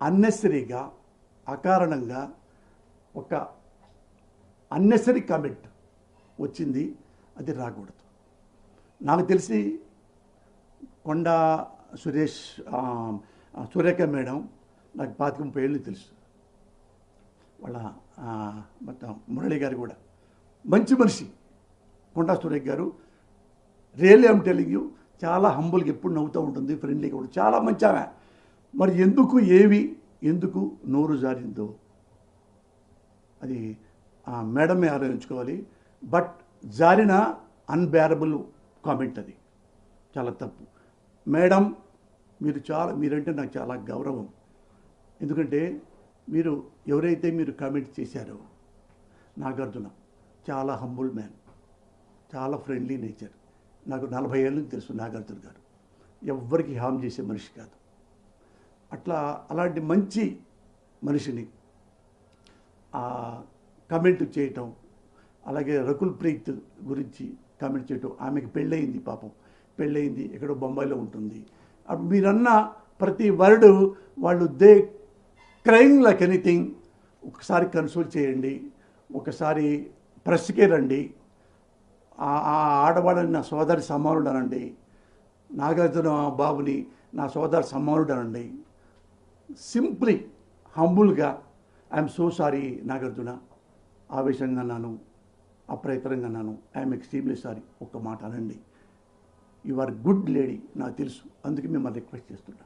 అన్నెసరీగా అకారణంగా ఒక unnecessary comment వచ్చింది, అది రాకూడదు. నాకు తెలిసి కొండా సురేష్ సురేఖ మేడం నాకు 25 ఏళ్ళు తెలుసు. వాళ్ళ మొత్తం మురళి గారు కూడా మంచి మనిషి. కొండా సురేఖ గారు రియల్లీ ఐమ్ టెల్లింగ్ యూ, చాలా హంబుల్గా ఎప్పుడు నవ్వుతూ ఉంటుంది, ఫ్రెండ్లీగా కూడా చాలా మంచి ఆమె. మరి ఎందుకు నోరు జారిందో అది మేడమే ఆలోచించుకోవాలి. బట్ జారిన అన్బేరబుల్ కామెంట్, అది చాలా తప్పు. మేడం మీరంటే నాకు చాలా గౌరవం. ఎందుకంటే ఎవరైతే మీరు కామెంట్ చేశారో నాగార్జున చాలా హంబుల్ మ్యాన్, చాలా ఫ్రెండ్లీ నేచర్. నాకు 40 ఏళ్ళ నుంచి తెలుసు నాగార్జున గారు. ఎవ్వరికి హామ్ చేసే మనిషి కాదు. అలాంటి మంచి మనిషిని కామెంట్ చేయటం, అలాగే రకుల్ ప్రీత్ గురించి కామెంట్ చేయటం. ఆమెకి పెళ్ళయింది, పాపం పెళ్ళయింది, ఎక్కడో బొంబాయిలో ఉంటుంది. అప్పుడు మీరన్న ప్రతి వర్డ్ వాళ్ళు క్రైమ్ లైక్ ఎనీథింగ్. ఒకసారి కన్సల్ట్ చేయండి, ఒకసారి ప్రెస్కే రండి. ఆ ఆడవాళ్ళని నా సోదరి సమానుడు అనండి, నాగార్జున బాబుని నా సోదరి సమానుడు అనండి. సింప్లీ హంబుల్గా ఐఎమ్ సో సారీ నాగార్జున, ఆవేశంగా అన్నాను, అప్రయత్నంగా అన్నాను, ఐఎమ్ ఎక్స్ట్రీమ్లీ సారీ. ఒక్క మాట అనండి. యు ఆర్ గుడ్ లేడీ, నాకు తెలుసు, అందుకే మిమ్మల్ని రిక్వెస్ట్ చేస్తున్నా.